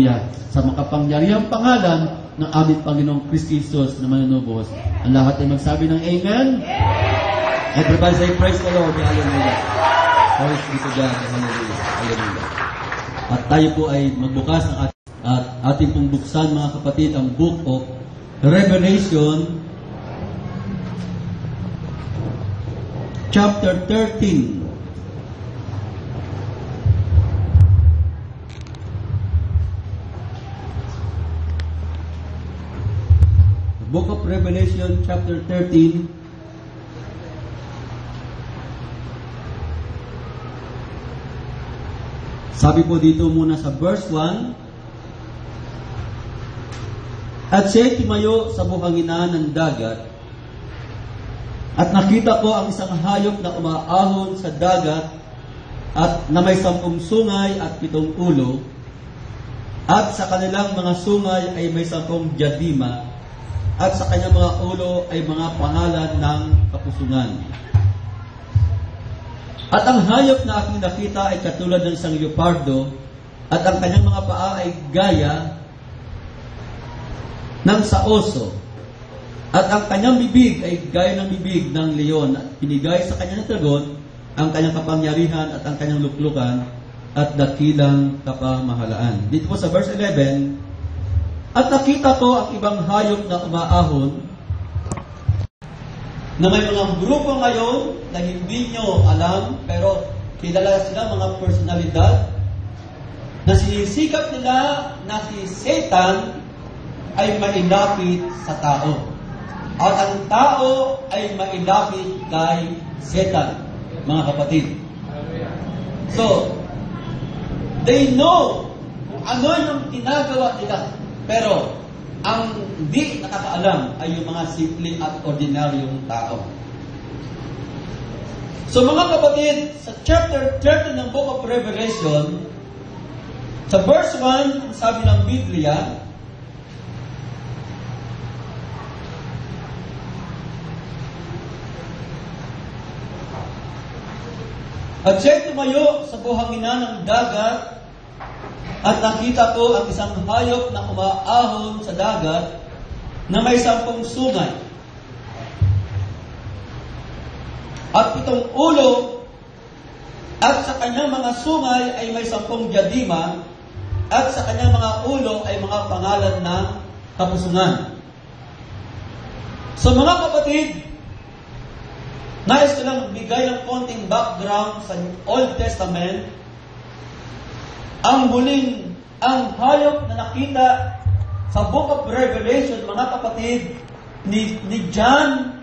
Hallelujah. Sa makapangyarihang pangalan ng aming Panginoong Kristo Jesus na manunubos. Ang lahat ay magsabi ng Amen. Everybody say, praise the Lord. Hallelujah. Praise be to God. Hallelujah. Hallelujah. At tayo po ay magbukas ng ating pong buksan, mga kapatid, ang Book of Revelation, chapter 13. Book of Revelation, chapter 13. Sabi po dito muna sa verse 1, at siya'y tumayo sa buhanginan ng dagat, at nakita ko ang isang hayop na umaahon sa dagat, at na may 10 sungay at 7 ulo, at sa kanilang mga sungay ay may 10 diadema, at sa kanyang mga ulo ay mga pangalan ng kapusungan. At ang hayop na aking nakita ay katulad ng isang leopardo, at ang kanyang mga paa ay gaya ng sa oso, at ang kanyang bibig ay gaya ng bibig ng leon, at pinigay sa kanyang dragon ang kanyang kapangyarihan at ang kanyang luklukan at dakilang kapamahalaan. Dito po sa verse 11, at nakita ko ang ibang hayop na umaahon, na may mga grupo ngayon na hindi nyo alam, pero kilala sila, mga personalidad, na sinisikap nila na si Satan ay mailapit sa tao. At ang tao ay mailapit kay Satan, mga kapatid. So, they know kung ano yung ginagawa nila. Pero, ang hindi nakakaalam ay yung mga simple at ordinaryong tao. So mga kapatid, sa chapter 13 ng Book of Revelation, sa verse 1, sabi ng Biblia, at siya'y tumayo sa buhanginan ng dagat, at nakita ko ang isang hayop na umaahon sa dagat na may 10 sungay at 7 ulo, at sa kanyang mga sungay ay may 10 diadema, at sa kanyang mga ulo ay mga pangalan ng kapusungan. So mga kapatid, nais ko lang bigay ng konting background sa Old Testament. Ang hayop na nakita sa Book of Revelation, mga kapatid, ni John,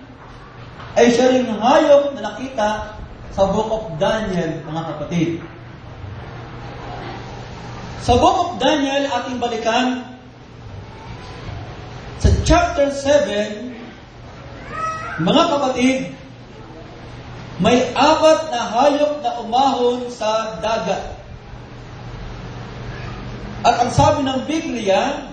ay siya rin hayop na nakita sa Book of Daniel, mga kapatid. Sa Book of Daniel, ating balikan, sa chapter 7, mga kapatid, may 4 na hayop na umahon sa dagat. At ang sabi ng Biblia,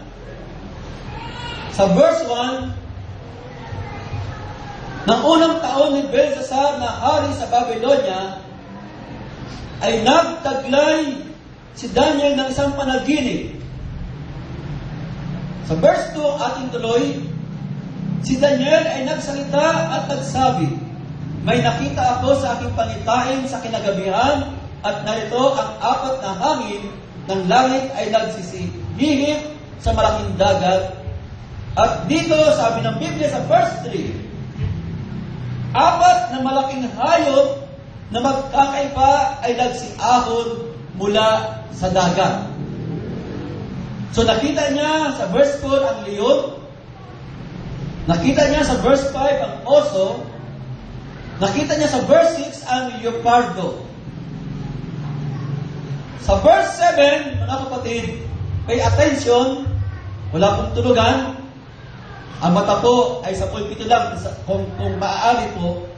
sa verse 1, ng unang taon ni Belshazzar na hari sa Babylonia, ay nagtaglay si Daniel ng isang panaginip. Sa verse 2, ating tuloy, si Daniel ay nagsalita at nagsabi, may nakita ako sa aking pangitain sa kinagabihan, at narito ang 4 na hangin ng langit ay nagsisihihip sa malaking dagat. At dito, sabi ng Biblia sa verse 3, 4 na malaking hayop na magkakaiba ay nagsiahon mula sa dagat. So nakita niya sa verse 4 ang leon, nakita niya sa verse 5 ang oso, nakita niya sa verse 6 ang leopardo. Sa verse 7, mga kapatid, pay attention, wala pong tulugan. Ang mata po ay sa pulpito lang, kung maaari po,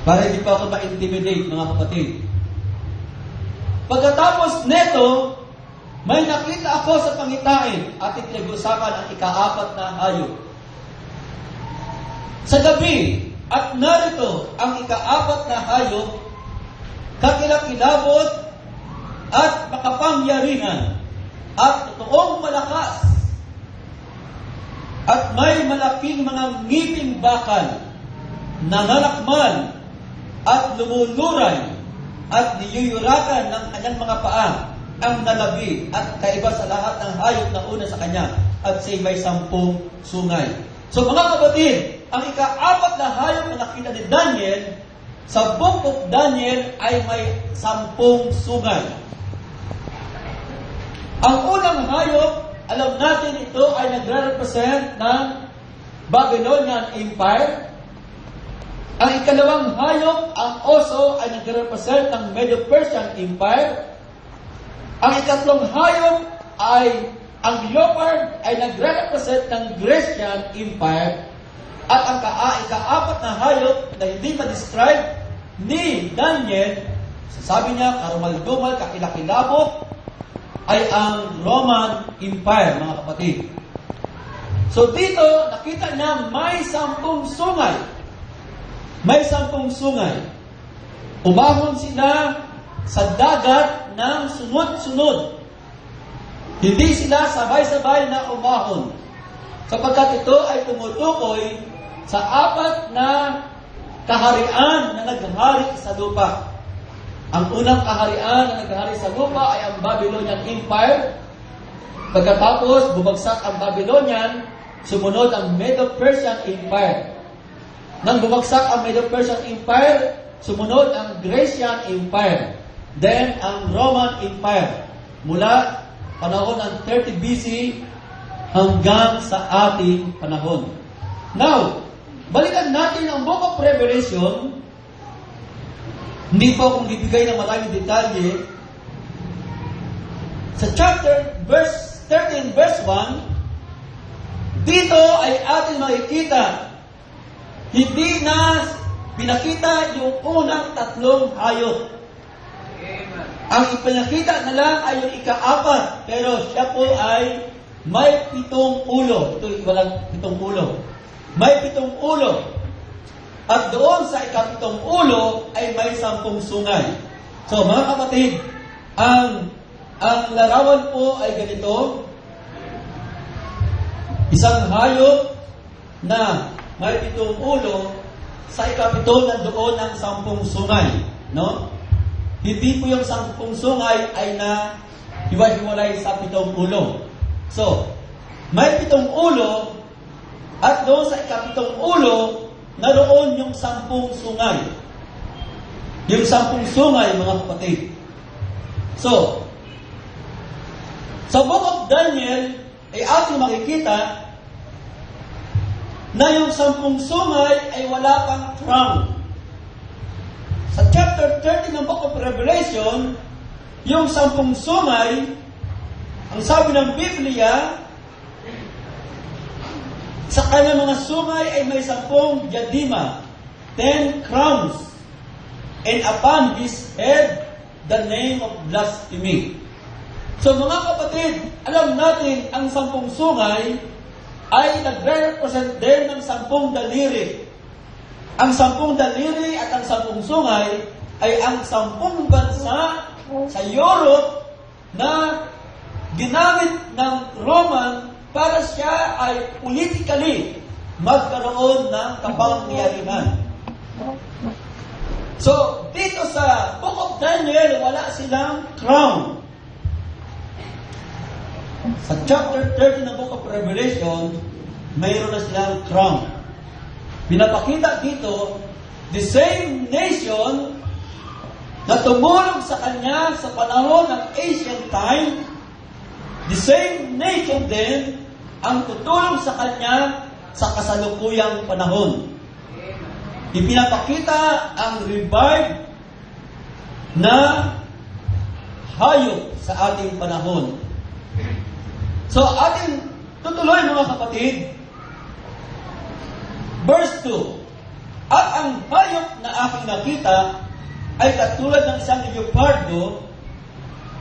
para hindi pa ako ma-intimidate, mga kapatid. Pagkatapos neto, may nakita ako sa pangitain, ating pinag-usapan ang ika-4 na hayop. Sa gabi, at narito ang ika-4 na hayop, kakilakilabot at makapangyarihan, at totoong malakas at may malaking mga ngiping bakal, nanganakmal at lumuluray at niyuyurakan ng kanyang mga paa, ang nalabi at kaiba sa lahat ng hayop na una sa kanya, at siya may 10 sungay. So mga kapatid, ang ika-4 na hayop na nakita ni Daniel sa Book of Daniel ay may 10 sungay. Ang unang hayop, alam natin ito ay nagre-represent ng Babylonian Empire. Ang ikalawang hayop, ang oso, ay nagre-represent ng Medo-Persian Empire. Ang ikatlong hayop ay ang leopard ay nagre-represent ng Grecian Empire. At ang ika-4 na hayop na hindi ma-describe ni Daniel, sabi niya, karumal-dumal, kakilakilabot, ay ang Roman Empire, mga kapatid. So dito, nakita niya may 10 sungay. May 10 sungay. Umahon sila sa dagat ng sunod-sunod. Hindi sila sabay-sabay na umahon. Sapagkat ito ay tumutukoy sa 4 na kaharian na naghari sa lupa. Ang unang kaharian na naghari sa lupa ay ang Babylonian Empire. Pagkatapos, bumagsak ang Babylonian, sumunod ang Medo-Persian Empire. Nang bumagsak ang Medo-Persian Empire, sumunod ang Grecian Empire. Then, ang Roman Empire. Mula panahon ng 30 BC hanggang sa ating panahon. Now, balikan natin ang Book of Revelation. Hindi po akong bibigay ng maraming detalye. Sa chapter 13 verse 1, dito ay ating makikita, hindi na pinakita yung unang 3 hayop. Ang ipinakita na lang ay yung ika-4, pero siya po ay may 7 ulo. Ito walang 7 ulo. May 7 ulo. At doon sa ika-7 ulo ay may 10 sungay. So mga kapatid, ang larawan po ay ganito. Isang hayop na may 7 ulo, sa ika-7 nandoon ang 10 sungay. No? Hindi po yung 10 sungay ay na hiwa-hiwalay sa 7 ulo. So, may 7 ulo at doon sa ika-7 ulo, naroon yung 10 sungay. Yung 10 sungay, mga kapatid. So, sa Book of Daniel, ay ating makikita na yung 10 sungay ay wala pang crown. Sa chapter 30 ng Book of Revelation, yung 10 sungay, ang sabi ng Biblia, sa kanyang mga sungay ay may 10 diadema, 10 crowns, and upon his head, the name of blasphemy. So mga kapatid, alam natin ang 10 sungay ay nagre-represent din ng 10 daliri. Ang 10 daliri at ang 10 sungay ay ang 10 bansa sa Europe na ginamit ng Roman para siya ay politically magkaroon ng kapangyarihan. So, dito sa Book of Daniel, wala silang crown. Sa chapter 30 ng Book of Revelation, mayroon na silang crown. Pinapakita dito, the same nation na tumulong sa kanya sa panahon ng ancient time, the same nation din ang tutulong sa kanya sa kasalukuyang panahon. Ipinapakita ang revived na hayop sa ating panahon. So, ating tutuloy mga kapatid, verse 2, at ang hayop na aking nakita ay katulad ng isang leopardo,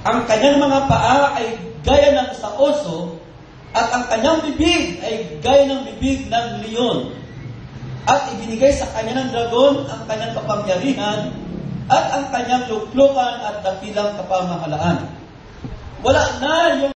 ang kanyang mga paa ay gaya ng sa oso, at ang kanyang bibig ay gaya ng bibig ng leon. At ibinigay sa kanya ng dragon ang kanyang kapangyarihan at ang kanyang luklukan at dakilang kapamahalaan. Wala na yung